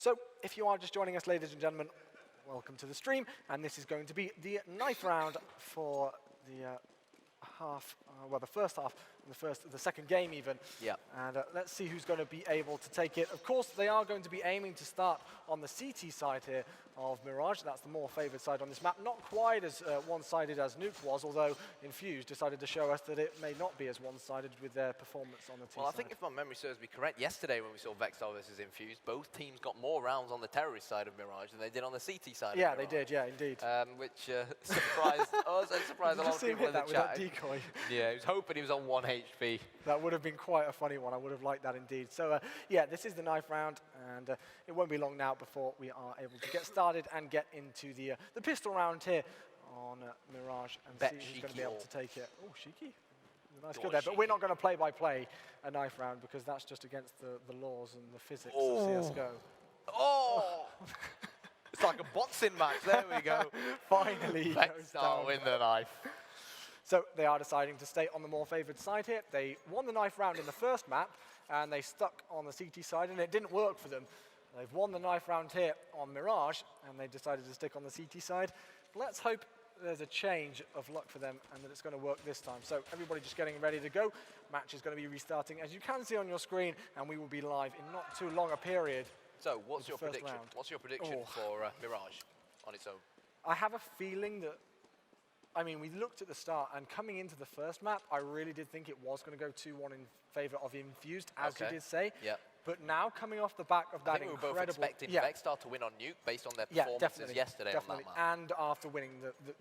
So, if you are just joining us, ladies and gentlemen, welcome to the stream. And this is going to be the knife round for the the first half, the second game even. Yeah. And let's see who's going to be able to take it. Of course, they are going to be aiming to start on the CT side here of Mirage. That's the more favored side on this map. Not quite as one-sided as Nuke was, although Infused decided to show us that it may not be as one-sided with their performance on the T side. Well, I think if my memory serves me correct, yesterday when we saw Vexstar versus Infused, both teams got more rounds on the terrorist side of Mirage than they did on the CT side of Mirage. Yeah, they did, yeah, indeed. Which surprised us and surprised a lot of people in the chat. With that decoy? Yeah, he was hoping he was on 1 HP. That would have been quite a funny one. I would have liked that indeed. So, yeah, this is the knife round, and it won't be long now before we are able to get started and get into the pistol round here on Mirage and see who's going to be able to take it. Oh, Shiki. Nice kill there, but we're not going to play-by-play a knife round because that's just against the laws and the physics of CSGO. Oh! It's like a boxing match. There we go. Finally, Vexstar win the knife. So they are deciding to stay on the more favored side here. They won the knife round in the first map, and they stuck on the CT side, and it didn't work for them. They've won the knife round here on Mirage, and they decided to stick on the CT side. Let's hope there's a change of luck for them and that it's going to work this time. So everybody just getting ready to go. Match is going to be restarting, as you can see on your screen, and we will be live in not too long a period. So what's your prediction? What's your prediction for Mirage on its own? I have a feeling that, I mean, we looked at the start, and coming into the first map, I really did think it was going to go 2-1 in favor of Infused, as you did say. Yeah. But now, coming off the back of that incredible... I think we were both expecting Vexstar to win on Nuke based on their performances yesterday on that map. And after winning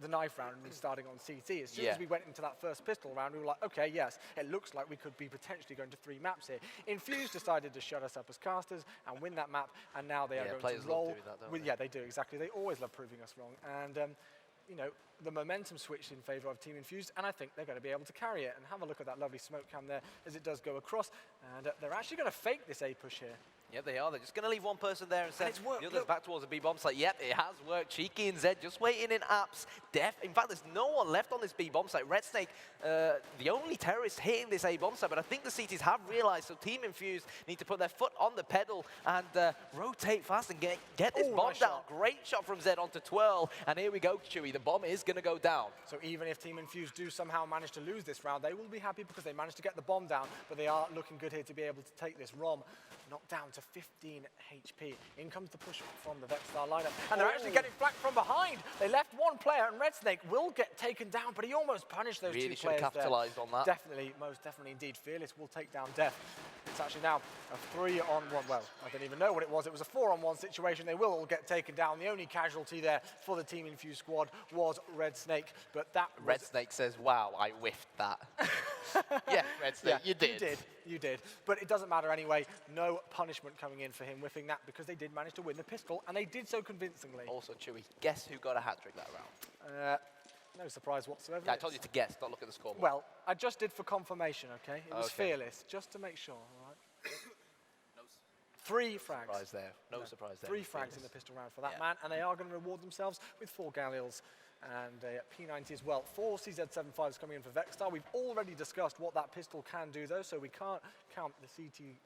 the knife round and starting on CT, as soon as we went into that first pistol round, we were like, okay, yes, it looks like we could be potentially going to 3 maps here. Infused decided to shut us up as casters and win that map, and now they are going to roll. Love doing that, don't they? Yeah, they do, exactly. They always love proving us wrong. And, you know, the momentum switched in favor of Team Infused, and I think they're going to be able to carry it. And have a look at that lovely smoke cam there as it does go across. And they're actually going to fake this A push here. Yeah, they are. They're just going to leave one person there and send the others back towards the B-bomb site. Yep, it has worked. Cheeky and Zed just waiting in apps. Def. In fact, there's no one left on this B-bomb site. Red Snake, the only terrorist hitting this A-bomb site, but I think the CTs have realized, so Team Infused need to put their foot on the pedal and rotate fast and get this bomb down. Great shot from Zed onto Twirl, and here we go, Chewy. The bomb is going to go down. So even if Team Infused do somehow manage to lose this round, they will be happy because they managed to get the bomb down, but they are looking good here to be able to take this ROM. Knocked down to 15 HP. In comes the push from the Vexstar lineup. And they're actually getting flanked from behind. They left one player, and Red Snake will get taken down, but he almost punished those 2 players there. Really should have capitalized on that. Definitely, most definitely indeed. Fearless will take down Def. It's actually now a 3-on-1. Well, I don't even know what it was. It was a 4-on-1 situation. They will all get taken down. The only casualty there for the Team Infused squad was Red Snake, but that Red Snake says, wow, I whiffed that. Yeah, Red Snake, you did. You did. But it doesn't matter anyway. No punishment coming in for him whiffing that because they did manage to win the pistol, and they did so convincingly. Also, Chewy, guess who got a hat-trick that round? No surprise whatsoever. Yeah, I told you to guess, not look at the scoreboard. Well, I just did for confirmation, okay? It was Fearless, just to make sure, all right? 3 frags. Surprise there. No surprise there. 3 frags in the pistol round for that man, and they are going to reward themselves with 4 Galils and a P90 as well. 4 CZ75s coming in for Vexstar. We've already discussed what that pistol can do, though, so we can't count the CT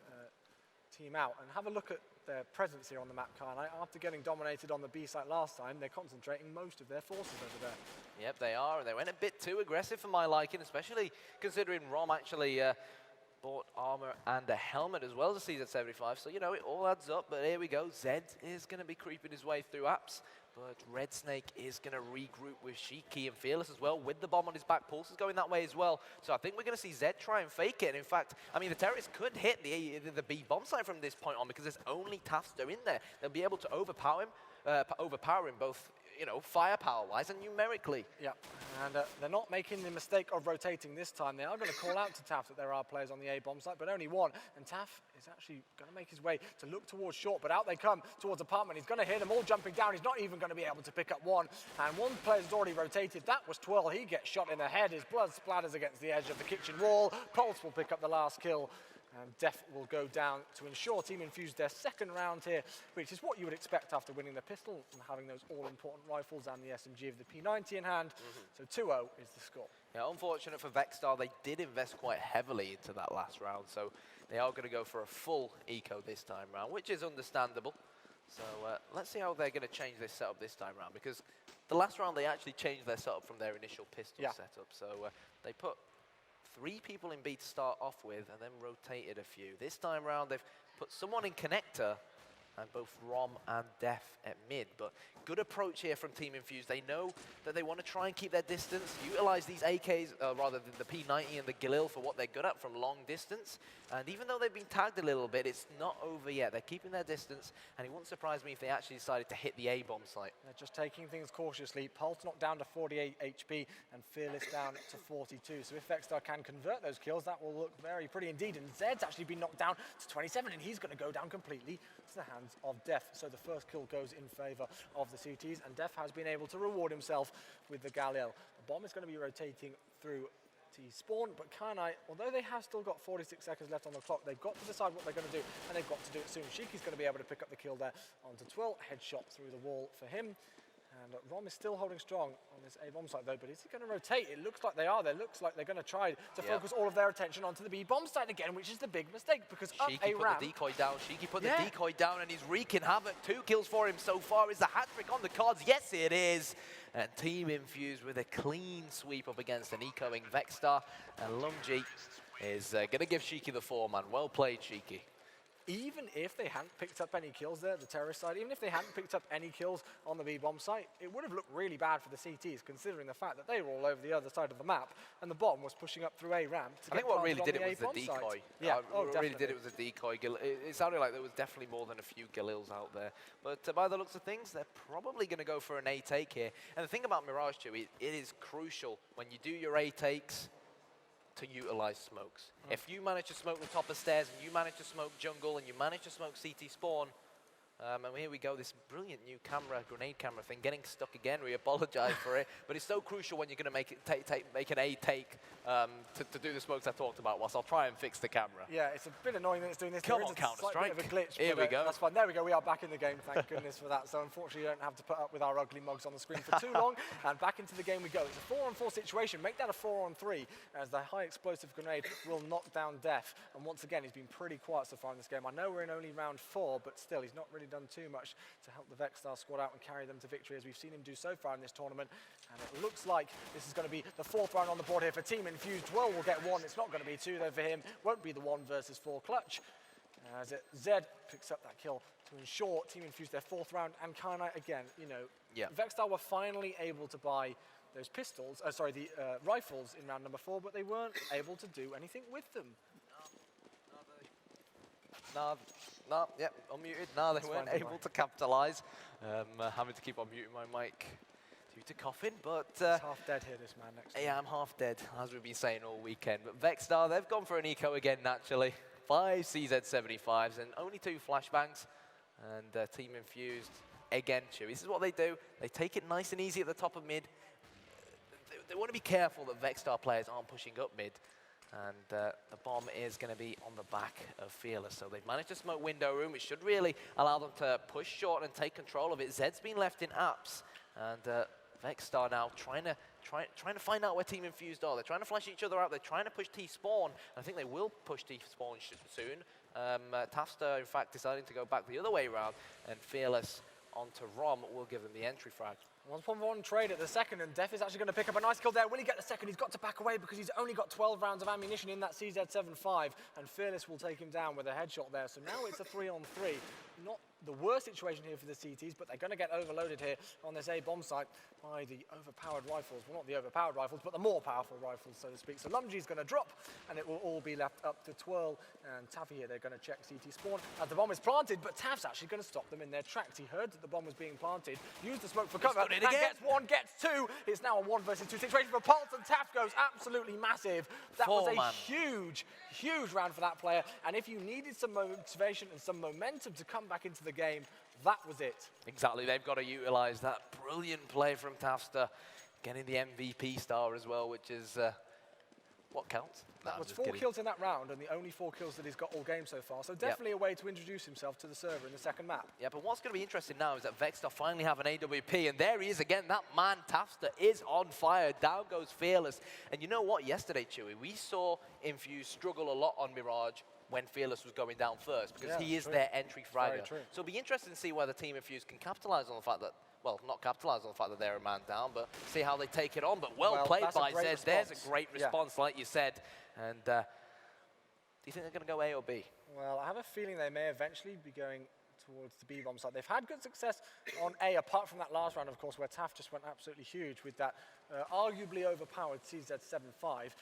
team out. And have a look at their presence here on the map, Khan. After getting dominated on the B site last time, they're concentrating most of their forces over there. Yep, they are. And they went a bit too aggressive for my liking, especially considering Rom actually bought armor and a helmet as well as a CZ75. So, you know, it all adds up. But here we go. Zed is going to be creeping his way through apps. But Red Snake is going to regroup with Shiki and Fearless as well, with the bomb on his back. Pulse is going that way as well. So I think we're going to see Zed try and fake it. And in fact, I mean, the terrorists could hit the B bomb site from this point on because there's only Tafster in there. They'll be able to overpower him both, you know, firepower-wise and numerically. Yeah, and they're not making the mistake of rotating this time. They are going to call out to Taff that there are players on the A-bomb site, but only one. And Taff is actually going to make his way to look towards short, but out they come towards apartment. He's going to hit them all jumping down. He's not even going to be able to pick up one. And one player's already rotated. That was Twirl. He gets shot in the head. His blood splatters against the edge of the kitchen wall. Pulse will pick up the last kill. And Def will go down to ensure Team Infused their second round here, which is what you would expect after winning the pistol and having those all-important rifles and the SMG of the P90 in hand. So 2-0 is the score. Yeah, unfortunate for Vexstar, they did invest quite heavily into that last round, so they are going to go for a full eco this time round, which is understandable. So let's see how they're going to change this setup this time around, because the last round they actually changed their setup from their initial pistol setup. So they put 3 people in B to start off with and then rotated a few. This time around they've put someone in connector and both Rom and Def at mid. But good approach here from Team Infused. They know that they want to try and keep their distance, utilize these AKs, rather than the P90 and the Galil for what they're good at from long distance. And even though they've been tagged a little bit, it's not over yet. They're keeping their distance, and it wouldn't surprise me if they actually decided to hit the A-bomb site. They're just taking things cautiously. Pulse knocked down to 48 HP and Fearless down to 42. So if Vexstar can convert those kills, that will look very pretty indeed. And Zed's actually been knocked down to 27, and he's going to go down completely to the hands of Def. So the first kill goes in favor of the CTs, and Def has been able to reward himself with the Galil. The bomb is going to be rotating through T-spawn, but Kanai, although they have still got 46 seconds left on the clock, they've got to decide what they're going to do, and they've got to do it soon. Shiki's going to be able to pick up the kill there onto Twill. Headshot through the wall for him. And Rom is still holding strong on this A-bomb site though, but is he going to rotate? It looks like they are. It looks like they're going to try to focus all of their attention onto the B-bomb site again, which is the big mistake, because Shiki put the decoy down. Shiki put the decoy down, and he's wreaking havoc. 2 kills for him so far. Is the hat-trick on the cards? Yes, it is. And Team Infused with a clean sweep up against an ecoing Vexstar. And Lumji is going to give Shiki the 4-man. Well played, Shiki. Even if they hadn't picked up any kills there, the terrorist side, even if they hadn't picked up any kills on the B-bomb site, it would have looked really bad for the CTs, considering the fact that they were all over the other side of the map, and the bomb was pushing up through A-ramp. I think what really did it was the decoy. Yeah, what really did it was the decoy. It sounded like there was definitely more than a few Galils out there. But by the looks of things, they're probably going to go for an A take here. And the thing about Mirage 2, it is crucial when you do your A takes to utilize smokes. If you manage to smoke the top of stairs, and you manage to smoke jungle, and you manage to smoke CT spawn, and here we go, this brilliant new camera, grenade camera thing, getting stuck again. We apologize for it, but it's so crucial when you're going to make it make an A take to do the smokes I talked about. Whilst I'll try and fix the camera. Yeah, it's a bit annoying that it's doing this. Come on, Counter-Strike. Bit of a glitch. Here we go. That's fine. There we go. We are back in the game. Thank goodness for that. So unfortunately, you don't have to put up with our ugly mugs on the screen for too long. And back into the game we go. It's a 4-on-4 situation. Make that a 4-on-3, as the high explosive grenade will knock down Def. And once again, he's been pretty quiet so far in this game. I know we're in only round 4, but still, he's not really done too much to help the Vexstar squad out and carry them to victory, as we've seen him do so far in this tournament. And it looks like this is going to be the 4th round on the board here for Team Infused. Well, we'll get 1. It's not going to be 2 though for him. Won't be the 1 versus 4 clutch. As Zed picks up that kill to ensure Team Infused their 4th round. And Kanai again, you know, Vexstar were finally able to buy those pistols, the rifles in round number 4, but they weren't able to do anything with them. Unmuted. No, they weren't able to capitalize. Having to keep on muting my mic due to coughing, but... He's half dead here, this man, next Yeah, I'm half dead, as we've been saying all weekend. But Vexstar, they've gone for an eco again, naturally. 5 CZ75s and only 2 flashbangs. And Team Infused, again, Chewy. This is what they do. They take it nice and easy at the top of mid. They want to be careful that Vexstar players aren't pushing up mid. And the bomb is going to be on the back of Fearless. So they've managed to smoke window room, which should really allow them to push short and take control of it. Zed's been left in apps. And Vexstar now trying to find out where Team Infused are. They're trying to flash each other out. They're trying to push T-spawn. I think they will push T-spawn soon. Tafster, in fact, deciding to go back the other way around. And Fearless onto Rom will give them the entry frag. 1-1 trade at the second, and Def is actually going to pick up a nice kill there. Will he get the second? He's got to back away because he's only got 12 rounds of ammunition in that CZ75, and Fearless will take him down with a headshot there. So now it's a 3-on-3. Not the worst situation here for the CTs, but they're going to get overloaded here on this A-bomb site by the overpowered rifles. Well, not the overpowered rifles, but the more powerful rifles, so to speak. So Lumji's going to drop, and it will all be left up to Twirl and Taffy here. They're going to check CT spawn as the bomb is planted, but Taff's actually going to stop them in their tracks. He heard that the bomb was being planted, used the smoke for cover, and gets 1, gets 2. It's now a 1 versus 2 situation for Pulse, and Taff goes absolutely massive. That was a huge, huge round for that player, and if you needed some motivation and some momentum to come back into the game, that was it. Exactly, they've got to utilize that brilliant play from Tafster, getting the MVP star as well, which is what counts. That was 4 kills in that round, and the only 4 kills that he's got all game so far. So definitely a way to introduce himself to the server in the second map. Yeah, but what's going to be interesting now is that Vexstar finally have an AWP, and there he is again. That man, Tafster, is on fire. Down goes Fearless. And you know what? Yesterday, Chewy, we saw Infused struggle a lot on Mirage when Fearless was going down first, because Yeah, he is true. their entry Very fragger. true. So it'll be interesting to see whether Team Infused can capitalize on the fact that, well, not capitalize on the fact that they're a man down, but see how they take it on. But well played that's a by great Zed. There's a response. great Yeah. response, like you said. And do you think they're going to go A or B? Well, I have a feeling they may eventually be going towards the B-bomb side. They've had good success on A, apart from that last round, of course, where Taft just went absolutely huge with that arguably overpowered CZ7-5.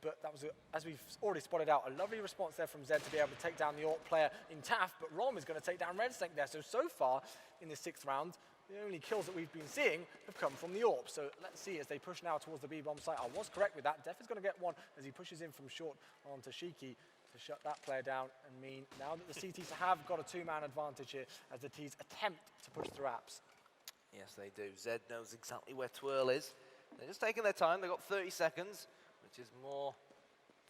But that was, as we've already spotted out, a lovely response there from Zed to be able to take down the AWP player in Taft, but Rom is going to take down Red Snake there. So far, in the 6th round, the only kills that we've been seeing have come from the AWP. So let's see as they push now towards the B-bomb site. I was correct with that. Def is going to get one as he pushes in from short onto Shiki to shut that player down and mean now that the CTs have got a 2-man advantage here as the T's attempt to push through apps. Yes, they do. Zed knows exactly where Twirl is. They're just taking their time. They've got 30 seconds, which is more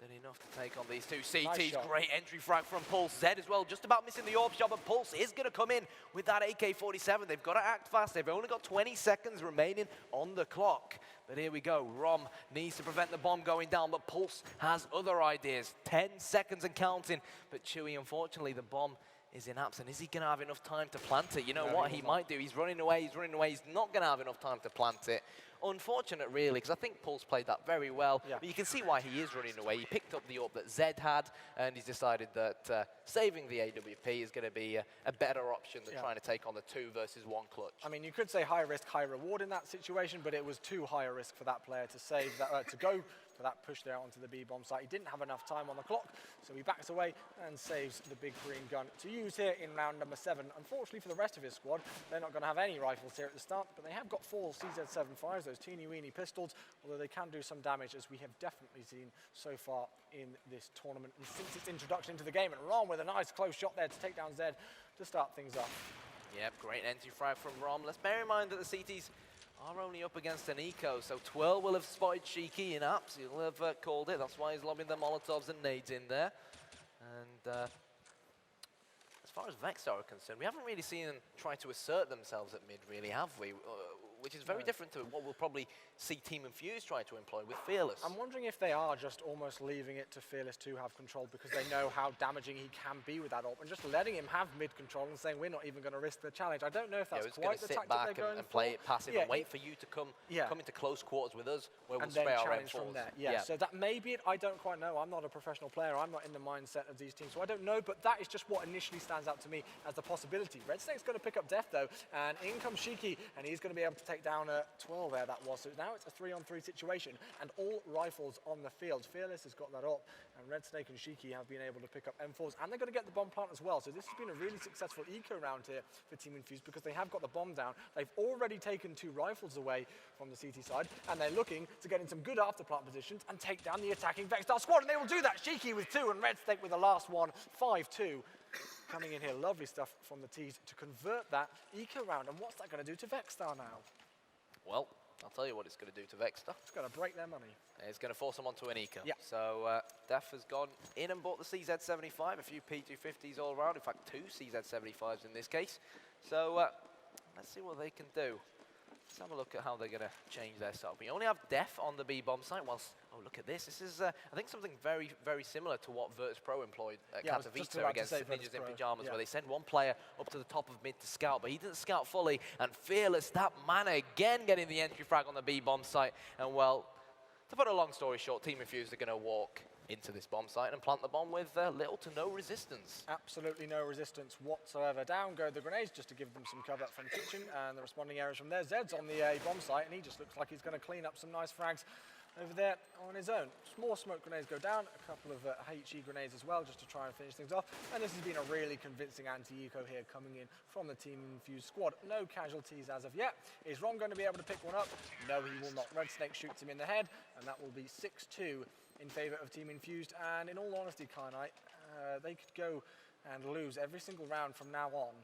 than enough to take on these two CTs. Nice shot. Great entry frag from Pulse. Zed as well, just about missing the AWP shot, but Pulse is going to come in with that AK-47. They've got to act fast. They've only got 20 seconds remaining on the clock. But here we go. Rom needs to prevent the bomb going down, but Pulse has other ideas. 10 seconds and counting. But Chewy, unfortunately, the bomb is in apps, and is he going to have enough time to plant it? You know what he might do? He's running away, he's running away. He's not going to have enough time to plant it. Unfortunate, really, because I think Pulse played that very well. Yeah. But you can see why he is running away. He picked up the AWP that Zed had, and he's decided that saving the AWP is going to be a better option than trying to take on the 2 versus 1 clutch. I mean, you could say high risk, high reward in that situation, but it was too high a risk for that player to save that, to go for that push there onto the B-bomb site. He didn't have enough time on the clock, so he backs away and saves the big green gun to use here in round number 7. Unfortunately for the rest of his squad, they're not going to have any rifles here at the start, but they have got 4 CZ75s, those teeny-weeny pistols, although they can do some damage, as we have definitely seen so far in this tournament and since its introduction into the game. And Ron with a nice close shot there to take down Zed to start things off. Yep, great entry frag from Rom. Let's bear in mind that the CTs are only up against an eco, so Twirl will have spotted Shiki in apps. He'll have called it. That's why he's lobbing the Molotovs and nades in there. And as far as Vexstar are concerned, we haven't really seen them try to assert themselves at mid, really, have we? Which is very different to what we'll probably see Team Infused try to employ with Fearless. I'm wondering if they are just almost leaving it to Fearless to have control because they know how damaging he can be with that AWP and just letting him have mid control and saying we're not even going to risk the challenge. I don't know if that's quite the tactic they're going and for. play it passive and wait for you to come into close quarters with us where we'll and then spray our challenge M4s. from there. Yeah, so that may be it. I don't quite know. I'm not a professional player. I'm not in the mindset of these teams, so I don't know. But that is just what initially stands out to me as the possibility. Red Snake's going to pick up Def though, and in comes Shiki, and he's going to be able to take down 12 there. That was. So now it's a 3-on-3 situation, and all rifles on the field. Fearless has got that up, and Red Snake and Shiki have been able to pick up M4s, and they're going to get the bomb plant as well. So this has been a really successful eco round here for Team Infused because they have got the bomb down. They've already taken 2 rifles away from the CT side, and they're looking to get in some good after plant positions and take down the attacking Vexstar squad, and they will do that. Shiki with 2 and Red Snake with the last one, 5-2. Coming in here, lovely stuff from the T's to convert that eco round. And what's that going to do to Vexstar now? Well, I'll tell you what it's going to do to Vexstar. It's going to break their money. It's going to force them onto an eco. Yeah. So Def has gone in and bought the CZ75, a few P250s all around, in fact 2 CZ75s in this case. So let's see what they can do. Let's have a look at how they're going to change their setup. We only have Def on the B-bomb site, whilst, oh, look at this. This is, I think, something very, very similar to what Virtus Pro employed at Katowice against Ninjas in Pyjamas, where they send one player up to the top of mid to scout, but he didn't scout fully, and Fearless, that man again getting the entry frag on the B-bomb site. And, well, to put a long story short, Team Infused are going to walk into this bomb site and plant the bomb with little to no resistance. Absolutely no resistance whatsoever. Down go the grenades just to give them some cover from kitchen, and the responding areas from there. Zed's on the bomb site, and he just looks like he's going to clean up some nice frags over there on his own. More smoke grenades go down, a couple of HE grenades as well, just to try and finish things off. And this has been a really convincing anti-eco here coming in from the Team Infused squad. No casualties as of yet. Is Ron going to be able to pick one up? No, he will not. Red Snake shoots him in the head, and that will be 6-2 in favour of Team Infused. And in all honesty, Kainai, they could go and lose every single round from now on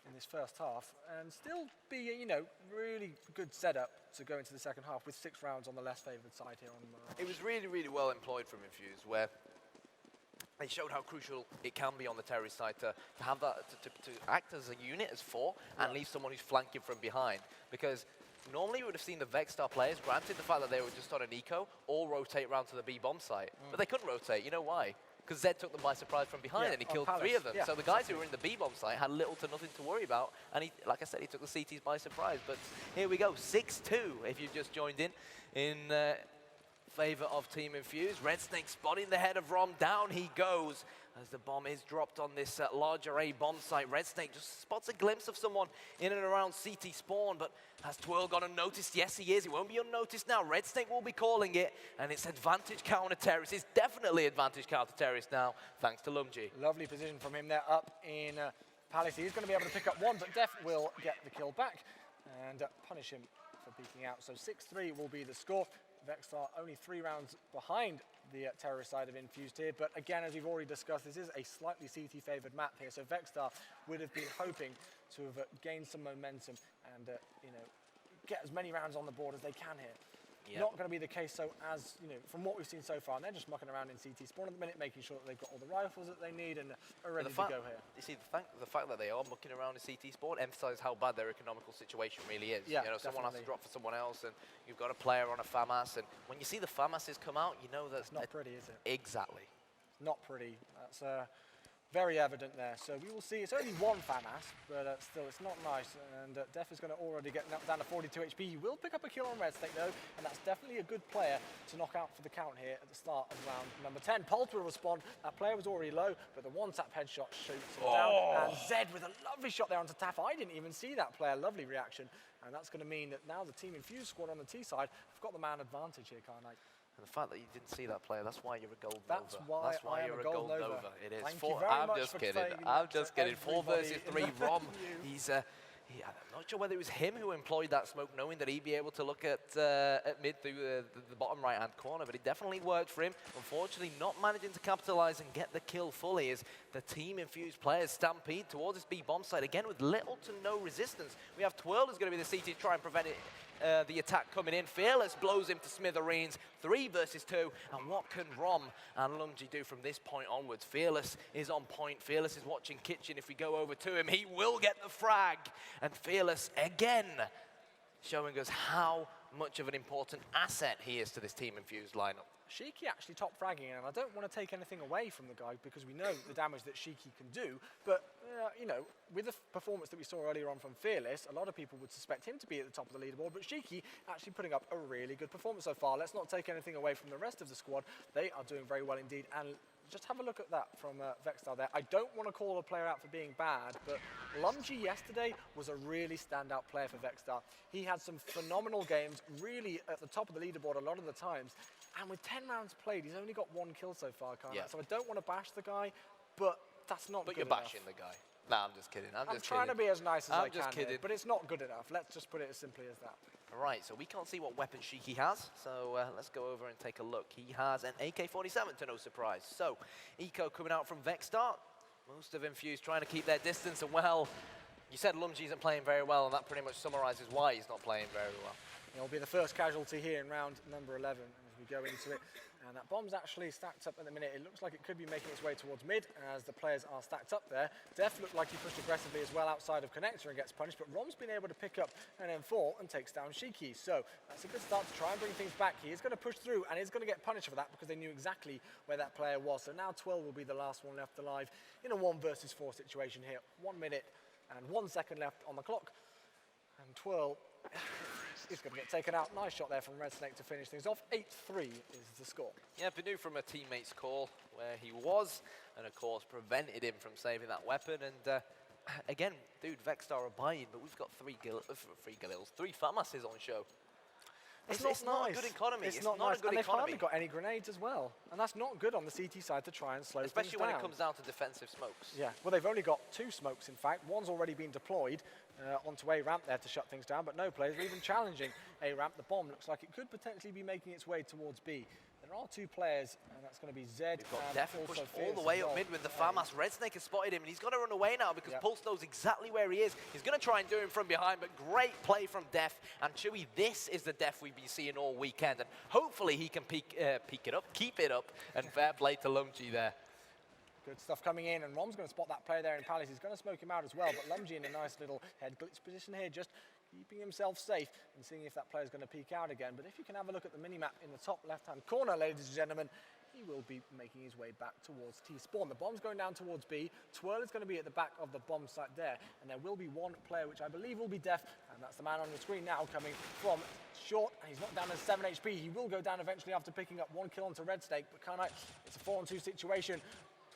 in this first half and still be, you know, really good setup to go into the second half with 6 rounds on the less favoured side here on the... It was really, really well employed from Infused, where they showed how crucial it can be on the terrorist side to have that, to act as a unit, as 4, and leave someone who's flanking from behind. Because normally you would have seen the Vexstar players, granted the fact that they were just on an eco, all rotate round to the B-bomb site. But they couldn't rotate. You know why? because Zed took them by surprise from behind Yeah, and he on killed Palace. 3 of them. Yeah, So the guys who were in the B-bomb site had little to nothing to worry about, and he, like I said, he took the CTs by surprise. But here we go, 6-2 if you've just joined in favor of Team Infused. Red Snake spotting the head of Rom, down he goes as the bomb is dropped on this larger A bomb site. Red Snake just spots a glimpse of someone in and around CT spawn, but has Twirl gone unnoticed? Yes, he is. He won't be unnoticed now. Red Snake will be calling it, and it's advantage counter terrorist. It's definitely advantage counter terrorist now, thanks to Lumji. Lovely position from him there up in Palace. He's going to be able to pick up one, but Def will get the kill back and punish him for peeking out. So 6-3 will be the score. Vexstar only 3 rounds behind the terrorist side of Infused here, but again, as we've already discussed, this is a slightly CT favoured map here, so Vexstar would have been hoping to have gained some momentum and you know, get as many rounds on the board as they can here. Yep. Not going to be the case, so as you know, from what we've seen so far, and they're just mucking around in CT spawn at the minute, making sure that they've got all the rifles that they need and are ready to go here. You see, the fact that they are mucking around in CT spawn emphasises how bad their economical situation really is. Yeah, you know, someone has to definitely. drop for someone else, and you've got a player on a FAMAS, and when you see the FAMASs come out, you know that It's not pretty, is it? Exactly. Not pretty. That's very evident there. So we will see. It's only one FAMAS, but still, it's not nice. And Def is going to already get knocked down to 42 HP. He will pick up a kill on Red Snake, though, and that's definitely a good player to knock out for the count here at the start of round number 10. Pulse will respond. That player was already low, but the one-tap headshot shoots him down. And Zed with a lovely shot there onto Taff. I didn't even see that player. Lovely reaction. And that's going to mean that now the Team Infused squad on the T side have got the man advantage here, Carnage. And the fact that you didn't see that player, that's why you're a gold That's nova. why That's why I am you're a a gold gold nova. nova. It is. Thank you very I'm much just for kidding. saying I'm that just to kidding. 4 versus everybody 3. in Rom. the He's. I'm not sure whether it was him who employed that smoke, knowing that he'd be able to look at mid through the bottom right-hand corner, but it definitely worked for him. Unfortunately, not managing to capitalize and get the kill fully as the Team Infused players stampede towards this B bomb site again with little to no resistance. We have Twirl who's going to be the CT to try and prevent it. The attack coming in. Fearless blows him to smithereens. 3 versus 2. And what can Rom and Lumji do from this point onwards? Fearless is on point. Fearless is watching Kitchen. If we go over to him, he will get the frag. And Fearless again showing us how much of an important asset he is to this Team Infused lineup. Shiki actually top fragging, and I don't want to take anything away from the guy because we know the damage that Shiki can do, but you know, with the performance that we saw earlier on from Fearless, a lot of people would suspect him to be at the top of the leaderboard, but Shiki actually putting up a really good performance so far. Let's not take anything away from the rest of the squad. They are doing very well indeed, and just have a look at that from Vexstar there. I don't want to call a player out for being bad, but Lumji yesterday was a really standout player for Vexstar. He had some phenomenal games, really at the top of the leaderboard a lot of the times. And with 10 rounds played, he's only got 1 kill so far, Carl. So I don't want to bash the guy, but that's not good enough. But you're bashing the guy. Nah, I'm just kidding. I'm just trying to be as nice as I can, kidding. but it's not good enough. Let's just put it as simply as that. Right, so we can't see what weapon Shiki has, so let's go over and take a look. He has an AK-47, to no surprise. So, Eco coming out from Vexstar. Most of Infused trying to keep their distance, and well, you said Lumji isn't playing very well, and that pretty much summarizes why he's not playing very well. It'll be the first casualty here in round number 11 as we go into it. And that bomb's actually stacked up at the minute. It looks like it could be making its way towards mid as the players are stacked up there. Def looked like he pushed aggressively as well outside of connector and gets punished, but Rom's been able to pick up an M4 and takes down Shiki. So that's a good start to try and bring things back. He is going to push through and he's going to get punished for that because they knew exactly where that player was. So now 12 will be the last one left alive in a 1 versus 4 situation here. 1 minute and 1 second left on the clock. And Twirl is going to get taken out. Nice shot there from Red Snake to finish things off. 8-3 is the score. Yeah, Benu from a teammate's call where he was, and of course prevented him from saving that weapon. And again, dude, Vexstar are buying, but we've got 3 FAMASs on show. It's not a good economy. It's not a nice. good And they've economy. hardly got any grenades as well. And that's not good on the CT side to try and slow things Especially when down. it comes down to defensive smokes. Yeah, well, they've only got 2 smokes, in fact. One's already been deployed onto A-ramp there to shut things down, but no players are even challenging A-ramp. The bomb looks like it could potentially be making its way towards B. There are 2 players, and that's going to be Zed. We've got and Def also pushed all Fierce the way as up well. mid with the FAMAS. Red Snake has spotted him, and he's got to run away now because Pulse knows exactly where he is. He's going to try and do him from behind, but great play from Def. And Chewy, this is the Def we've been seeing all weekend, and hopefully he can keep it up, and fair play to Lumji there. Good stuff coming in, and Rom's going to spot that player there in Palace. He's going to smoke him out as well, but Lumji in a nice little head glitch position here, just keeping himself safe and seeing if that player's going to peek out again. But if you can have a look at the mini-map in the top left-hand corner, ladies and gentlemen, he will be making his way back towards T-spawn. The bomb's going down towards B. Twirl is going to be at the back of the bomb site there, and there will be one player which I believe will be Def, and that's the man on your screen now coming from short, and he's not down to 7 HP. He will go down eventually after picking up 1 kill onto Red Snake, but Kanai, it's a 4-on-2 situation.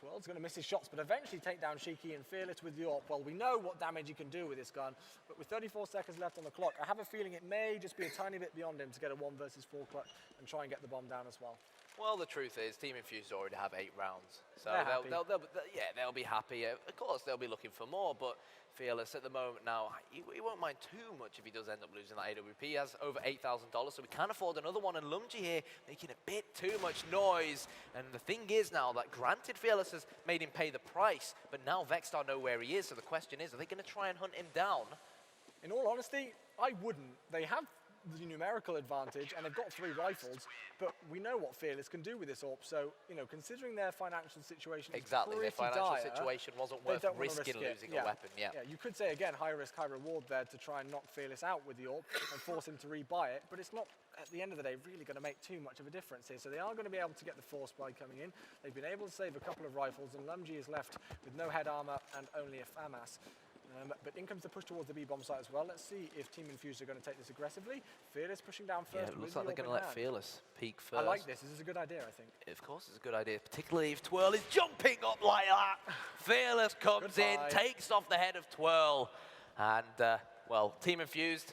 Twirl's going to miss his shots, but eventually take down Shiki and Fearless with the AWP. Well, we know what damage he can do with this gun, but with 34 seconds left on the clock, I have a feeling it may just be a tiny bit beyond him to get a 1 versus 4 clutch and try and get the bomb down as well. Well, the truth is, Team Infused already have 8 rounds, so they'll be happy. Of course, they'll be looking for more, but Fearless at the moment now, he won't mind too much if he does end up losing that AWP. He has over $8,000, so we can afford another one. And Lumji here making a bit too much noise. And the thing is now that granted Fearless has made him pay the price, but now Vexstar know where he is. So the question is, are they going to try and hunt him down? In all honesty, I wouldn't. They have the numerical advantage, and they've got 3 rifles, but we know what Fearless can do with this AWP, so, you know, considering their financial situation exactly, their financial dire, situation wasn't worth risking losing a weapon, yeah. You could say, again, high risk, high reward there to try and knock Fearless out with the AWP and force him to rebuy it, but it's not, at the end of the day, really going to make too much of a difference here, so they are going to be able to get the force by coming in. They've been able to save a couple of rifles, and Lumji is left with no head armor and only a FAMAS. But in comes the push towards the B bomb site as well. Let's see if Team Infused are going to take this aggressively. Fearless pushing down first. Yeah, it looks like they're going to let Fearless peek first. I like this. This is a good idea, I think. Of course, it's a good idea, particularly if Twirl is jumping up like that. Fearless comes in, takes off the head of Twirl. And, well, Team Infused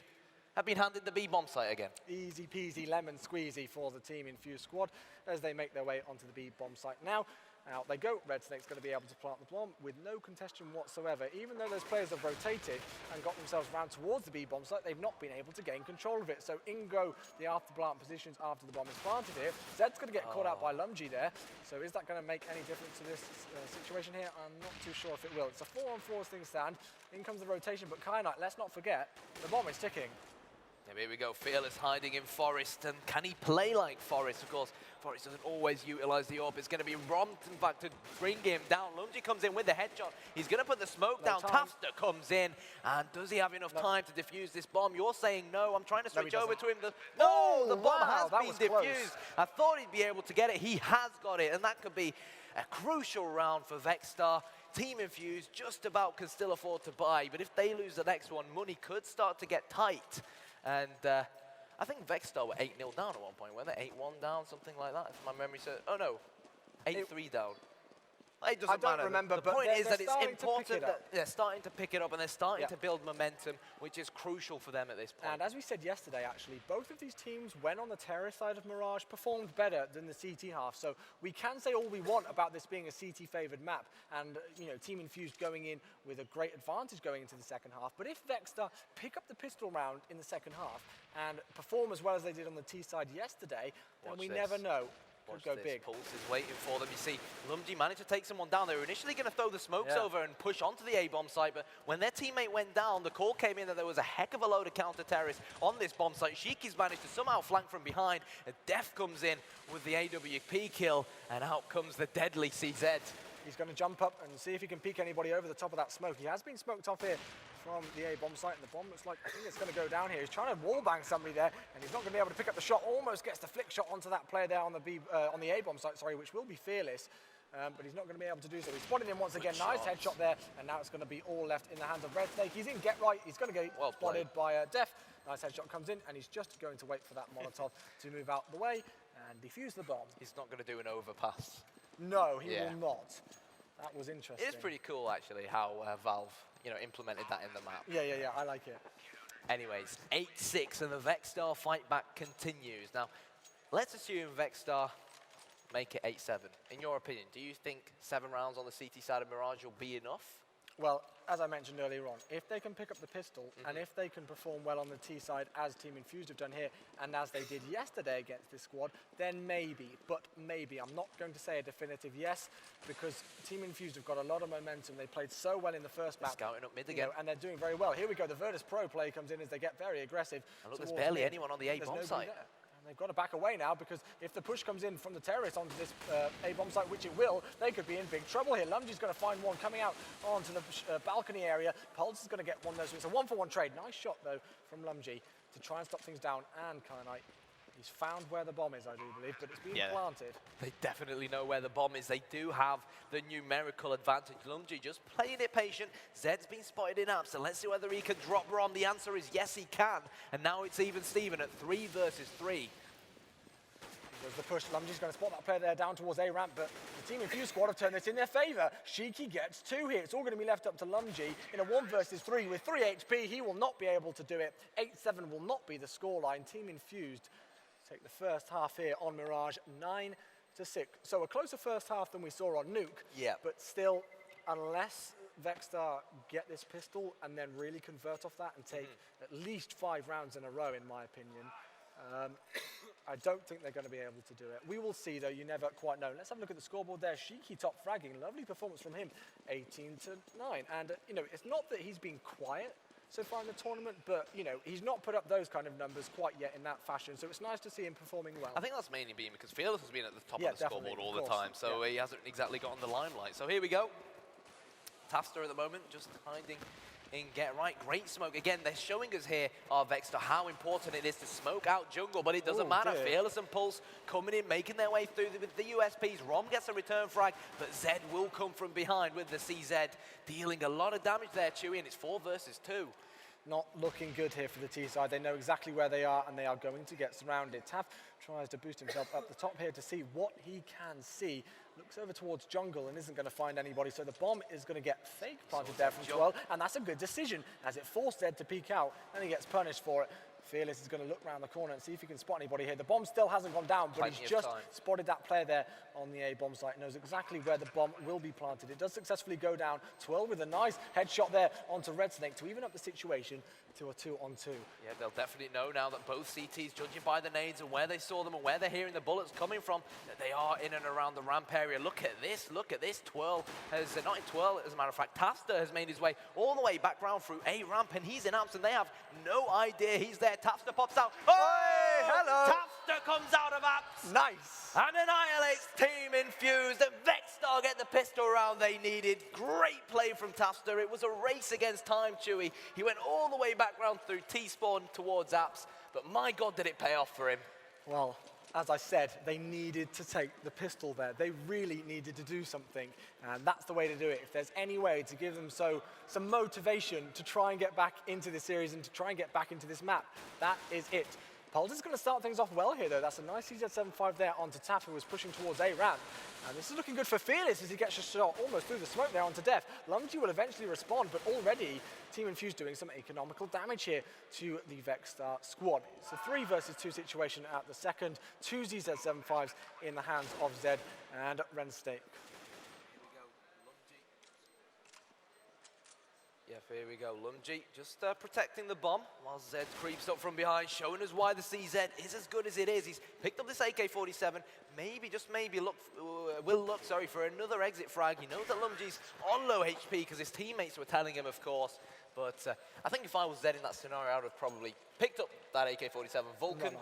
have been handed the B bomb site again. Easy peasy lemon squeezy for the Team Infused squad as they make their way onto the B bomb site now. Out they go. Red Snake's going to be able to plant the bomb with no contention whatsoever. Even though those players have rotated and got themselves round towards the B bomb site, they've not been able to gain control of it. So in go the after plant positions after the bomb is planted here. Zed's going to get caught out by Lumji there. So is that going to make any difference to this situation here? I'm not too sure if it will. It's a 4-on-4 as things stand. In comes the rotation, but Knight, let's not forget, the bomb is ticking. Yeah, here we go, Fearless hiding in Forest, and can he play like Forest? Of course, Forest doesn't always utilize the AWP. It's going to be Romped, in fact, to bring him down. Lumji comes in with the headshot. He's going to put the smoke down. Tafster comes in, and does he have enough time to defuse this bomb? You're saying no. I'm trying to switch over to him. The bomb has been defused. I thought he'd be able to get it. He has got it, and that could be a crucial round for Vexstar. Team Infused just about can still afford to buy, but if they lose the next one, money could start to get tight. And I think Vexstar were 8-0 down at one point, weren't they? 8-1 down, something like that, if my memory serves. Oh no, 8-3 down. It doesn't matter. I don't remember, the point is that it's important that they're starting to pick it up, and they're starting to build momentum, which is crucial for them at this point. And as we said yesterday, actually, both of these teams, when on the terrace side of Mirage, performed better than the CT half. So we can say all we want about this being a CT-favoured map, and you know, Team Infused going in with a great advantage going into the second half. But if Vexstar pick up the pistol round in the second half and perform as well as they did on the T side yesterday, then we never know. Watch go this. big. Pulse is waiting for them. You see, Lumji managed to take someone down. They were initially going to throw the smokes over and push onto the A-bomb site, but when their teammate went down, the call came in that there was a heck of a load of counter-terrorists on this bomb site. Shiki's managed to somehow flank from behind. And Def comes in with the AWP kill, and out comes the deadly CZ. He's going to jump up and see if he can peek anybody over the top of that smoke. He has been smoked off here from the A-bomb site, and the bomb looks like, I think it's going to go down here. He's trying to wallbang somebody there, and he's not going to be able to pick up the shot. Almost gets the flick shot onto that player there on the A-bomb site, sorry, which will be Fearless. But he's not going to be able to do so. He's spotted him once again. Nice headshot there, and now it's going to be all left in the hands of Red Snake. He's in get right. He's going to get spotted by Def. Nice headshot comes in, and he's just going to wait for that Molotov to move out the way and defuse the bomb. He's not going to do an overpass. No, he will not. That was interesting. It is pretty cool, actually, how Valve, implemented that in the map. Yeah, I like it. Anyways, 8-6, and the Vexstar fight back continues. Now, let's assume Vexstar make it 8-7. In your opinion, do you think 7 rounds on the CT side of Mirage will be enough? Well, as I mentioned earlier on, if they can pick up the pistol and if they can perform well on the T side as Team Infused have done here and as they did yesterday against this squad, then maybe, but maybe. I'm not going to say a definitive yes because Team Infused have got a lot of momentum. They played so well in the first map. Scouting up mid again. And they're doing very well. Here we go. The Virtus Pro play comes in as they get very aggressive. And look, there's barely anyone on the A-bomb site. They've got to back away now because if the push comes in from the terrace onto this A-bomb site, which it will, they could be in big trouble here. Lumji's going to find one coming out onto the balcony area. Pulse is going to get one of those. So it's a 1-for-1 trade. Nice shot, though, from Lumji to try and stop things down. And Knight, He's found where the bomb is, I do believe, but it's been Yeah. planted. They definitely know where the bomb is. They do have the numerical advantage. Lumji just playing it patient. Zed's been spotted in up, so let's see whether he can drop Rom. The answer is yes, he can. And now it's even Steven at 3 versus 3. There's the push. Lumji's going to spot that player there down towards A ramp, but the Team Infused squad have turned this in their favour. Shiki gets 2 here. It's all going to be left up to Lumji in a 1 versus 3 with 3 HP. He will not be able to do it. 8-7 will not be the scoreline. Team Infused take the first half here on Mirage, 9-6. So a closer first half than we saw on Nuke. Yeah. But still, unless Vexstar get this pistol and then really convert off that and take at least 5 rounds in a row, in my opinion, I don't think they're going to be able to do it. We will see, though. You never quite know. Let's have a look at the scoreboard there. Shiki top fragging. Lovely performance from him, 18-9. And, you know, it's not that he's been quiet so far in the tournament, but, you know, he's not put up those kind of numbers quite yet in that fashion. So it's nice to see him performing well. I think that's mainly been because Fearless has been at the top Yeah, of the scoreboard all the definitely, time, so he hasn't exactly gotten the limelight. So here we go. Tafster at the moment, just hiding in Get Right. Great smoke. Again, they're showing us here, Vexstar, how important it is to smoke out jungle, but it doesn't matter. Dear. Fearless and Pulse coming in, making their way through with the USPs. Rom gets a return frag, but Zed will come from behind with the CZ, dealing a lot of damage there, Chewy, and it's 4 versus 2. Not looking good here for the T side. They know exactly where they are, and they are going to get surrounded. Taf tries to boost himself up the top here to see what he can see. Looks over towards jungle and isn't going to find anybody, so the bomb is going to get fake planted there from 12, and that's a good decision as it forced Zed to peek out, and he gets punished for it. Fearless is going to look around the corner and see if he can spot anybody here. The bomb still hasn't gone down, but he's just spotted that player there on the A bomb site. Knows exactly where the bomb will be planted. It does successfully go down. 12 with a nice headshot there onto Red Snake to even up the situation to a 2-on-2. Yeah, they'll definitely know now that both CTs, judging by the nades and where they saw them and where they're hearing the bullets coming from, that they are in and around the ramp area. Look at this, look at this. Twirl has, not in Twirl, as a matter of fact, Tafster has made his way all the way back round through A ramp, and he's in amps, and they have no idea he's there. Tafster pops out. Hey, hello. Tafster comes out of apps. Nice. And annihilates Team Infused. And Vexstar get the pistol round they needed. Great play from Tafster. It was a race against time, Chewy. He went all the way back round through T-spawn towards apps. But my God, did it pay off for him. Well, as I said, they needed to take the pistol there. They really needed to do something, and that's the way to do it. If there's any way to give them some motivation to try and get back into this series and to try and get back into this map, that is it. Pulse is going to start things off well here, though. That's a nice CZ-75 there onto Taf, who was pushing towards A ramp. And this is looking good for Fearless as he gets a shot almost through the smoke there onto Def. Lumji will eventually respond, but already Team Infused doing some economical damage here to the Vexstar squad. It's a 3 versus 2 situation at the second. 2 ZZ-75s in the hands of Zed and Renstake. Yeah, here we go. Lumji just protecting the bomb while Zed creeps up from behind, showing us why the CZ is as good as it is. He's picked up this AK-47, maybe, just maybe, will look for another exit frag. He knows that Lumji's on low HP because his teammates were telling him, of course. But I think if I was Zed in that scenario, I would have probably picked up that AK-47. Vulcan.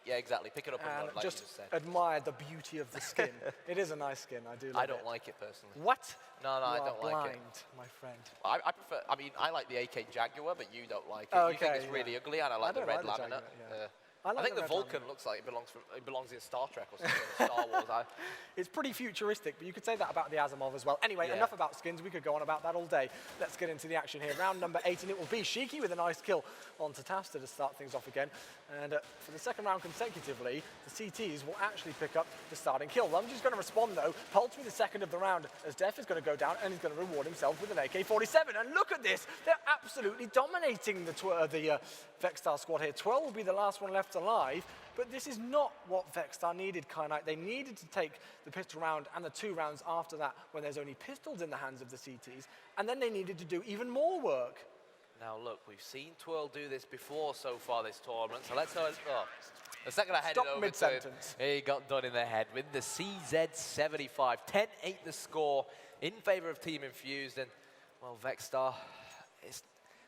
Yeah, exactly. Pick it up and run, like just you just said. Admire the beauty of the skin. It is a nice skin. I do like it. I don't like it personally. What? No, I don't like it. Blind, my friend. I prefer. I mean, I like the AK Jaguar, but you don't like it. Oh, you think it's really ugly, and I like the red laminate. Jaguar, yeah. I think the Vulcan looks like it belongs in Star Trek or something. Star Wars. It's pretty futuristic, but you could say that about the Asimov as well. Anyway, enough about skins. We could go on about that all day. Let's get into the action here. Round number 8, and it will be Shiki with a nice kill onto Tafster to start things off again. And for the second round consecutively, the CTs will actually pick up the starting kill. Lumji's going to respond, though. Pulse with the second of the round as Def is going to go down, and he's going to reward himself with an AK-47. And look at this. They're absolutely dominating the Vexstar squad here. 12 will be the last one left alive. But this is not what Vexstar needed, Kyanite. They needed to take the pistol round and the 2 rounds after that when there's only pistols in the hands of the CTs. And then they needed to do even more work. Now, look, we've seen Twirl do this before so far this tournament. So let's know. The second I headed over to him, he got done in the head with the CZ-75. 10-8 the score in favor of Team Infused. And, well, Vexstar,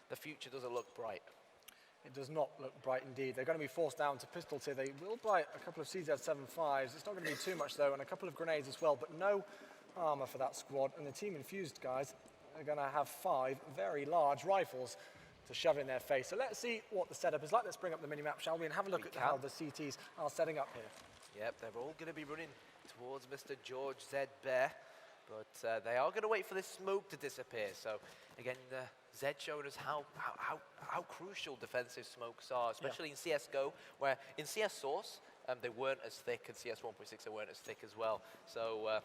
the future doesn't look bright. It does not look bright indeed. They're going to be forced down to pistols here. They will buy a couple of CZ-75s. It's not going to be too much, though, and a couple of grenades as well, but no armor for that squad. And the Team Infused guys are going to have 5 very large rifles to shove in their face. So let's see what the setup is like. Let's bring up the mini-map, shall we, and have a look at how the CTs are setting up here. Yep, they're all going to be running towards Mr. George Z Bear, but they are going to wait for this smoke to disappear. So again, Zed showed us how crucial defensive smokes are, especially in CSGO, where in CS Source, they weren't as thick, and CS 1.6 they weren't as thick as well. So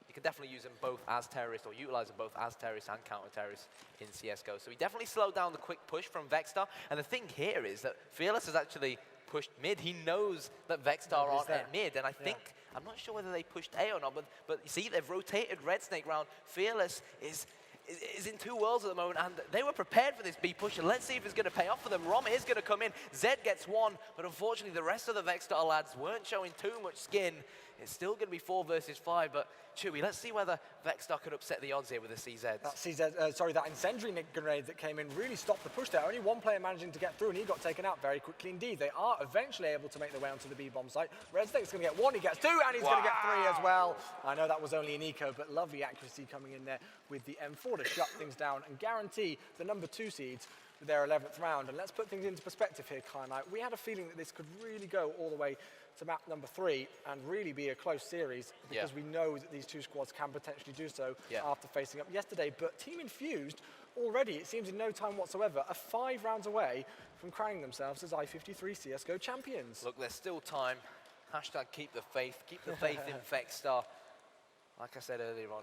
you can definitely use them both as terrorists, or utilize them both as terrorists and counter-terrorists in CSGO. So he definitely slowed down the quick push from Vexstar. And the thing here is that Fearless has actually pushed mid. He knows that Vexstar aren't at mid, and I think, I'm not sure whether they pushed A or not, but you see, they've rotated Red Snake round. Fearless is in two worlds at the moment, and they were prepared for this B push, and let's see if it's going to pay off for them. Rom is going to come in. Zed gets one, but unfortunately the rest of the Vexstar lads weren't showing too much skin. It's still going to be 4 versus 5, but Chewy, let's see whether Vexstar could upset the odds here with the CZs. That incendiary grenade that came in really stopped the push there. Only one player managing to get through, and he got taken out very quickly indeed. They are eventually able to make their way onto the B bomb site. Red Snake's going to get 1, he gets 2, and he's going to get 3 as well. I know that was only an eco, but lovely accuracy coming in there with the M4 to shut things down and guarantee the number 2 seeds with their 11th round. And let's put things into perspective here, Kyle. We had a feeling that this could really go all the way to map number 3 and really be a close series, because we know that these two squads can potentially do so after facing up yesterday. But Team Infused already, it seems in no time whatsoever, are 5 rounds away from crowning themselves as I-53 CSGO champions. Look, there's still time. Hashtag keep the faith in Vexstar. Like I said earlier on,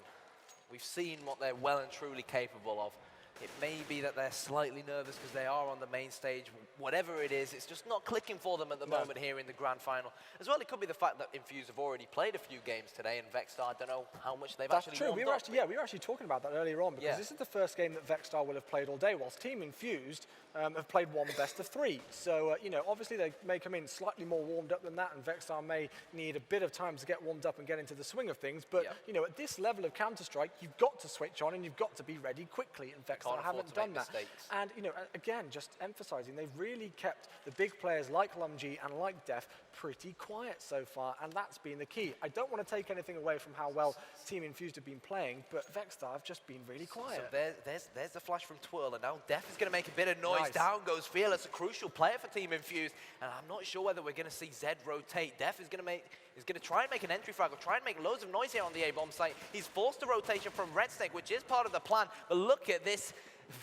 we've seen what they're well and truly capable of. It may be that they're slightly nervous because they are on the main stage. Whatever it is, it's just not clicking for them at the moment here in the grand final. As well, it could be the fact that Infused have already played a few games today, and Vexstar, I don't know how much they've actually warmed up. We were actually talking about that earlier on, because this is the first game that Vexstar will have played all day, whilst Team Infused have played 1 best of 3. So, obviously they may come in slightly more warmed up than that, and Vexstar may need a bit of time to get warmed up and get into the swing of things. But, at this level of Counter-Strike, you've got to switch on and you've got to be ready quickly, and Vexstar haven't done that. And, again, just emphasizing, they've really kept the big players like Lumji and like Def pretty quiet so far, and that's been the key. I don't want to take anything away from how well Team Infused have been playing, but Vexstar have just been really quiet. So there's the flash from Twirl, and now Def is going to make a bit of noise. Down goes Fearless, a crucial player for Team Infused, and I'm not sure whether we're going to see Zed rotate. Def is going to try and make an entry frag, or try and make loads of noise here on the A-bomb site. He's forced a rotation from Red Snake, which is part of the plan, but look at this.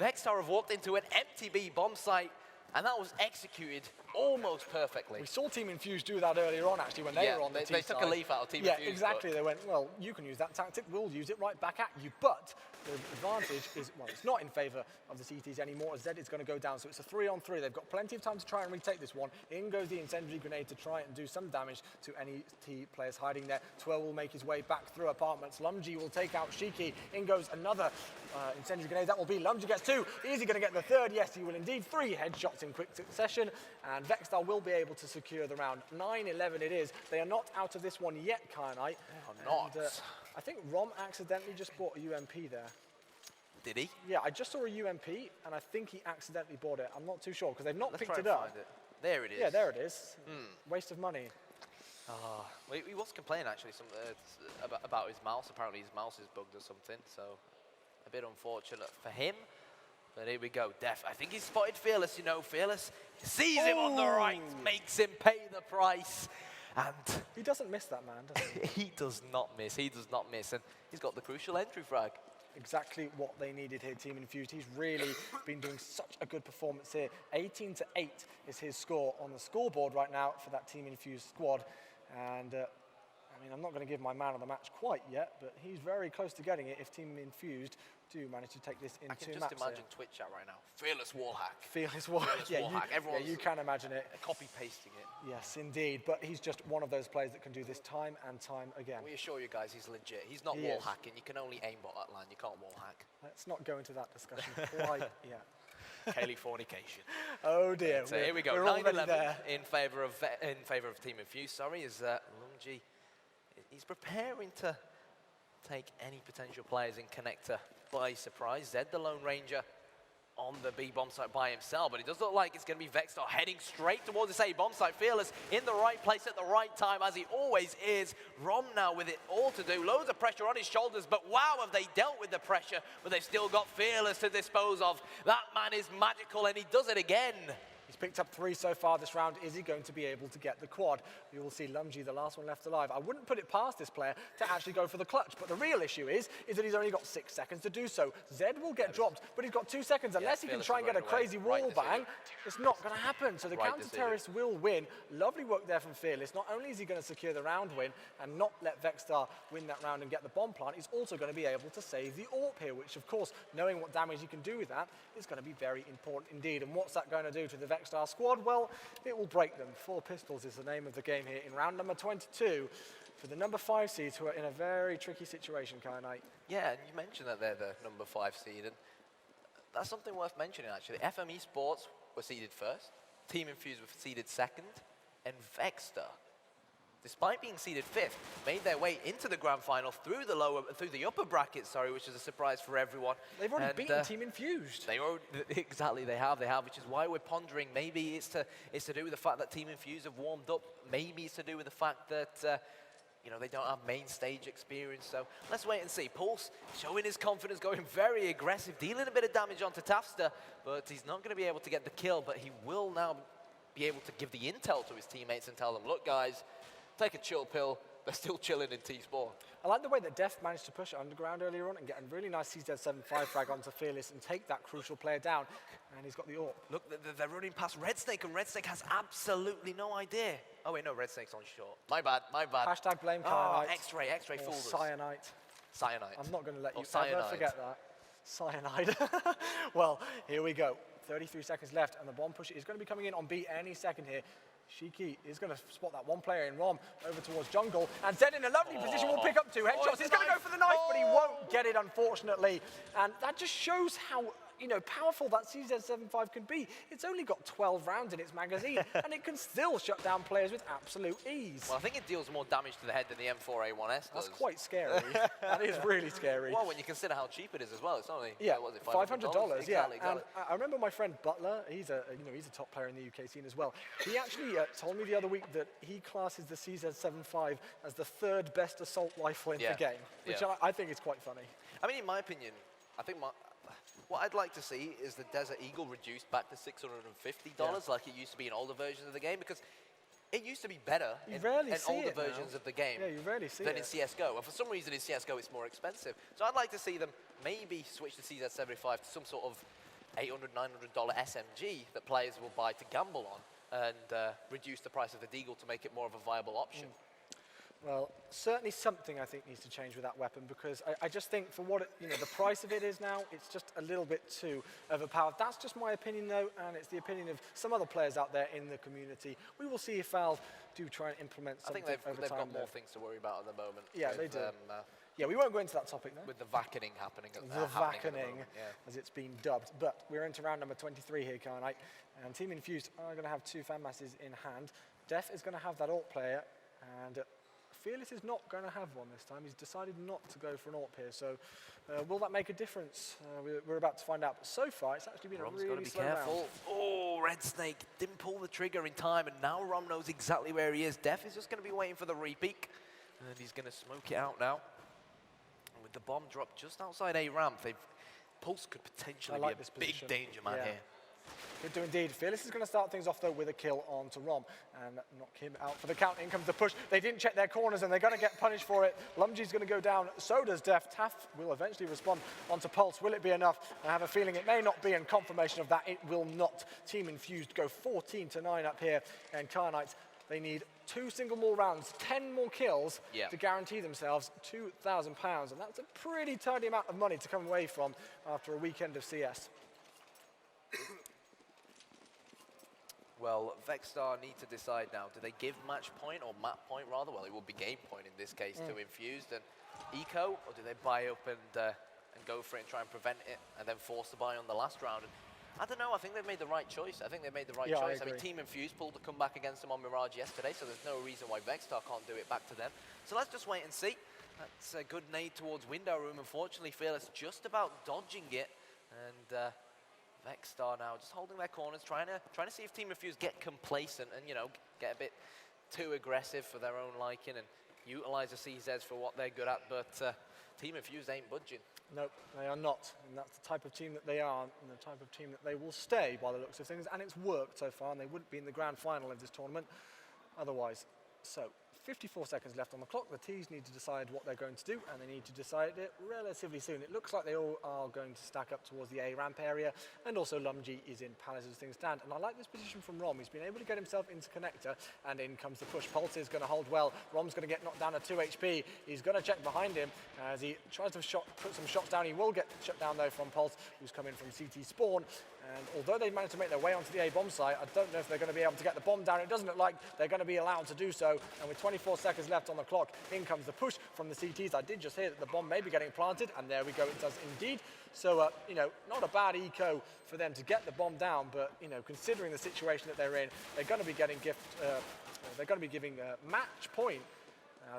Vexstar have walked into an empty B bomb site, and that was executed almost perfectly. We saw Team Infused do that earlier on, actually, when they were on the T side. They took a leaf out of Team Infused. Yeah, exactly. They went, well, you can use that tactic, we'll use it right back at you. But the advantage is, well, it's not in favor of the CTs anymore, as Zed is going to go down. So it's a 3-on-3. They've got plenty of time to try and retake this one. In goes the incendiary grenade to try and do some damage to any T players hiding there. Twirl will make his way back through apartments. Lumji will take out Shiki. In goes another incendiary grenade. That will be Lumji gets 2. Is he going to get the 3rd? Yes, he will indeed. 3 headshots in quick succession, and Vexstar will be able to secure the round. 9-11 it is. They are not out of this one yet, Kyanite. They are not. I think Rom accidentally just bought a UMP there. Did he? Yeah, I just saw a UMP, and I think he accidentally bought it. I'm not too sure, because they've not picked it up. There it is. Yeah, there it is. Waste of money. Well, he was complaining, actually, about his mouse. Apparently his mouse is bugged or something, so a bit unfortunate for him. But here we go, Def. I think he's spotted Fearless, Fearless sees him on the right, makes him pay the price. And he doesn't miss that, man, does he? He does not miss. He does not miss. And he's got the crucial entry frag. Exactly what they needed here, Team Infused. He's really been doing such a good performance here. 18-8 is his score on the scoreboard right now for that Team Infused squad. And I mean, I'm not going to give my man of the match quite yet, but he's very close to getting it if Team Infused do manage to take this in 2 maps. I can just imagine Twitch chat right now. Fearless wall hack. Fearless wall hack. Yeah, you can imagine it. Copy-pasting it. Yes, indeed. But he's just one of those players that can do this time and time again. We assure you guys, he's legit. He's not wall hacking. You can only aimbot that line. You can't wall hack. Let's not go into that discussion quite yet. Californication. Oh dear. So here we go. 9-11 in favour of Team Infused. Sorry, is Lumji. He's preparing to take any potential players in connector by surprise. Zed, the Lone Ranger, on the B bomb site by himself, but it does look like it's going to be Vexstar heading straight towards this A bomb site. Fearless in the right place at the right time, as he always is. Rom now with it all to do. Loads of pressure on his shoulders, but wow, have they dealt with the pressure, but they've still got Fearless to dispose of. That man is magical, and he does it again. He's picked up 3 so far this round. Is he going to be able to get the quad? We will see Lumji, the last one left alive. I wouldn't put it past this player to actually go for the clutch, but the real issue is that he's only got 6 seconds to do so. Zed will get dropped, but he's got 2 seconds. Unless he can try and get a crazy wall bang, it's not going to happen. So the counter-terrorist will win. Lovely work there from Fearless. Not only is he going to secure the round win and not let Vexstar win that round and get the bomb plant, he's also going to be able to save the AWP here, which, of course, knowing what damage you can do with that is going to be very important indeed. And what's that going to do to the Vexstar squad? Well, it will break them. 4 pistols is the name of the game here in round number 22 for the number 5 seeds, who are in a very tricky situation, Knight. Yeah, and you mentioned that they're the number 5 seed, and that's something worth mentioning, actually. FME Sports were seeded first, Team Infused were seeded second, and Vexstar, despite being seeded 5th, made their way into the grand final through the upper bracket, which is a surprise for everyone. They've already beaten Team Infused. Exactly, they have, which is why we're pondering. Maybe it's to do with the fact that Team Infused have warmed up. Maybe it's to do with the fact that they don't have main stage experience. So let's wait and see. Pulse showing his confidence, going very aggressive, dealing a bit of damage onto Tafster, but he's not going to be able to get the kill. But he will now be able to give the intel to his teammates and tell them, look, guys, take a chill pill. They're still chilling in T-Spawn. I like the way that Def managed to push it underground earlier on and get a really nice CZ7-5 frag onto Fearless and take that crucial player down. And he's got the AWP. Look, they're running past Red Snake, and Red Snake has absolutely no idea. Oh, wait, no, Red Snake's on short. My bad. Hashtag blame Kyanite. X-ray, fooled us. Cyanite. I'm not going to let you cyanide. ever forget that. Cyanide. Well, here we go. 33 seconds left, and the bomb pusher is going to be coming in on B any second here. Shiki is going to spot that one player in Rom over towards jungle, and Zed in a lovely position will pick up 2 headshots. He's going to go for the knife, but he won't get it, unfortunately. And that just shows how powerful that CZ75 can be. It's only got 12 rounds in its magazine, and it can still shut down players with absolute ease. Well, I think it deals more damage to the head than the M4A1S does. That's quite scary. That is really scary. Well, when you consider how cheap it is as well, it's only what was it, $500? Exactly. And I remember my friend Butler. He's a top player in the UK scene as well. He actually told me the other week that he classes the CZ75 as the 3rd best assault rifle in the game, which I think is quite funny. I mean, in my opinion, I think what I'd like to see is the Desert Eagle reduced back to $650 like it used to be in older versions of the game, because it used to be better in older versions of the game than in CSGO. And for some reason in CSGO it's more expensive. So I'd like to see them maybe switch the CZ75 to some sort of $800, $900 SMG that players will buy to gamble on, and reduce the price of the Deagle to make it more of a viable option. Well, certainly something I think needs to change with that weapon, because I just think for what the price of it is now, it's just a little bit too overpowered. That's just my opinion, though, and it's the opinion of some other players out there in the community. We will see if Valve do try and implement something. I think they've got more things to worry about at the moment. Yeah, they do. Yeah, we won't go into that topic though. With the vackening happening. The vackening, as it's been dubbed. But we're into round number 23 here, Kyanite, and Team Infused are going to have 2 fan masses in hand. Def is going to have that AWP player, and Fearless is not going to have one this time. He's decided not to go for an AWP here, so will that make a difference? We're about to find out. But so far, it's actually been Rom's a really slow round. Oh, Red Snake didn't pull the trigger in time, and now Rom knows exactly where he is. Def is just going to be waiting for the repeak, and he's going to smoke it out now. And with the bomb drop just outside A ramp, Pulse could potentially be a big danger man here. Could do indeed. Fearless is going to start things off, though, with a kill onto Rom and knock him out for the count. In comes the push. They didn't check their corners, and they're going to get punished for it. Lumji's going to go down. So does Def. Taff will eventually respond onto Pulse. Will it be enough? I have a feeling it may not be, and confirmation of that, it will not. Team Infused go 14-9 up here, and Kyanite, they need 2 single more rounds, 10 more kills to guarantee themselves £2,000, and that's a pretty tidy amount of money to come away from after a weekend of CS. Well, Vexstar need to decide now. Do they give match point or map point rather? Well, it will be game point in this case to Infused and Eco, or do they buy up and go for it and try and prevent it and then force the buy on the last round? And I don't know. I think they've made the right choice. I think they made the right choice. I mean, Team Infused pulled the comeback against them on Mirage yesterday, so there's no reason why Vexstar can't do it back to them. So let's just wait and see. That's a good nade towards window room. Unfortunately, Fearless just about dodging it, and Vexstar now just holding their corners, trying to see if Team Infused get complacent and, you know, get a bit too aggressive for their own liking and utilize the CZs for what they're good at, but Team Infused ain't budging. Nope, they are not, and that's the type of team that they are, and the type of team that they will stay by the looks of things, and it's worked so far, and they wouldn't be in the grand final of this tournament otherwise. So, 54 seconds left on the clock. The T's need to decide what they're going to do, and they need to decide it relatively soon. It looks like they all are going to stack up towards the A ramp area, and also Lumji is in Palace as things stand. And I like this position from Rom. He's been able to get himself into connector, and in comes the push. Pulse is going to hold well. Rom's going to get knocked down at 2 HP. He's going to check behind him as he tries to put some shots down. He will get shut down though from Pulse, who's coming from CT spawn. And although they managed to make their way onto the A bomb site, I don't know if they're going to be able to get the bomb down. It doesn't look like they're going to be allowed to do so. And with 24 seconds left on the clock, in comes the push from the CTs. I did just hear that the bomb may be getting planted, and there we go, it does indeed. So, you know, not a bad eco for them to get the bomb down, but, you know, considering the situation that they're in, they're going to be getting they're going to be giving a match point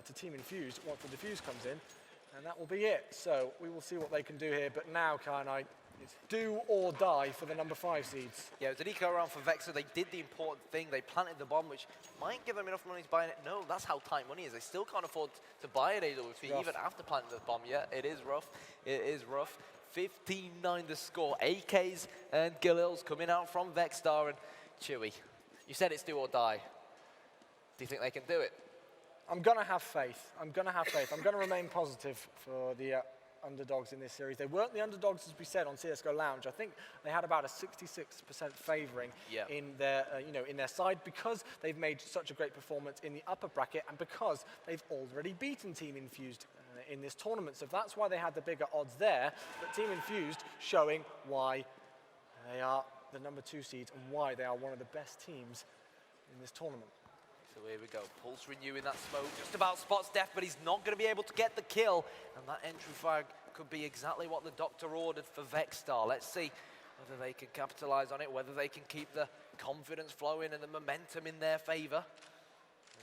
to Team Infused once the defuse comes in, and that will be it. So we will see what they can do here. But now, Karnite, it's do or die for the number 5 seeds. Yeah, it was an eco round for Vexstar. They did the important thing. They planted the bomb, which might give them enough money to buy it. No, that's how tight money is. They still can't afford to buy an AWP even after planting the bomb. Yeah, it is rough. It is rough. 15-9 the score. AKs and Galil's coming out from Vexstar. And Chewy, you said it's do or die. Do you think they can do it? I'm going to have faith. I'm going to have faith. I'm going to remain positive for the underdogs in this series. They weren't the underdogs, as we said, on CSGO Lounge. I think they had about a 66% favouring in their, in their side because they've made such a great performance in the upper bracket and because they've already beaten Team Infused in this tournament. So that's why they had the bigger odds there. But Team Infused showing why they are the number 2 seeds and why they are one of the best teams in this tournament. So here we go, Pulse renewing that smoke, just about spots Def, but he's not going to be able to get the kill. And that entry frag could be exactly what the doctor ordered for Vexstar. Let's see whether they can capitalize on it, whether they can keep the confidence flowing and the momentum in their favor.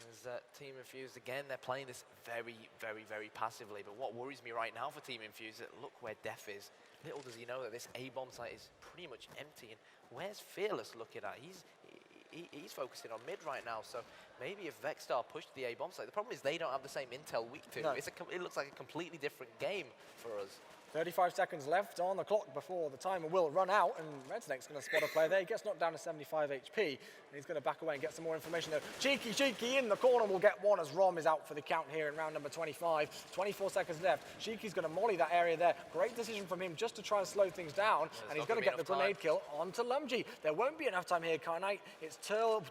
As Team Infused, again, they're playing this very, very, very passively. But what worries me right now for Team Infused is that look where Def is. Little does he know that this A-bomb site is pretty much empty. And where's Fearless looking at? He's focusing on mid right now, so maybe if Vexstar pushed the A-bomb site, the problem is they don't have the same intel week to. No. It looks like a completely different game for us. 35 seconds left on the clock before the timer will run out, and Red Snake's going to spot a player there. He gets knocked down to 75 HP, and he's going to back away and get some more information there. Cheeky in the corner will get one as Rom is out for the count here in round number 25. 24 seconds left. Cheeky's going to molly that area there. Great decision from him just to try and slow things down, and he's going to get the grenade kill onto Lumji. There won't be enough time here, Karnite. It's Twirl,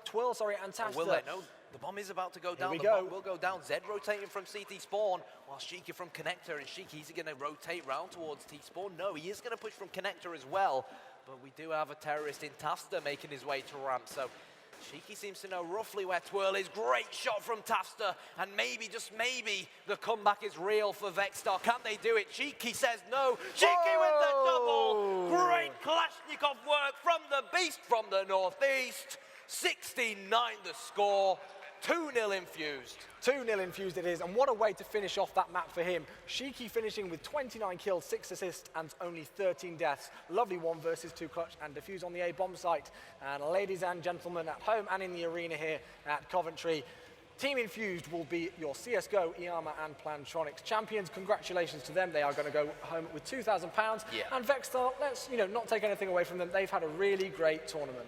and Tasta. Will they? No, the bomb is about to go down. The bomb will go down. Zed rotating from CT spawn, while Shiki from connector. And Shiki, is he going to rotate round towards T spawn? No, he is going to push from connector as well. But we do have a terrorist in Tasta making his way to ramp. So Shiki seems to know roughly where Twirl is. Great shot from Tasta. And maybe, just maybe, the comeback is real for Vexstar. Can they do it? Shiki says no. Shiki with the double. Great Kalashnikov work from the beast from the northeast. 16-9 the score. 2-0 Infused. 2-0 Infused it is, and what a way to finish off that map for him. Shiki finishing with 29 kills, 6 assists, and only 13 deaths. Lovely 1 versus 2 clutch and defuse on the A-bomb site. And ladies and gentlemen, at home and in the arena here at Coventry, Team Infused will be your CSGO, IAMA and Plantronics champions. Congratulations to them. They are going to go home with £2,000. Yeah. And Vexstar, let's not take anything away from them. They've had a really great tournament.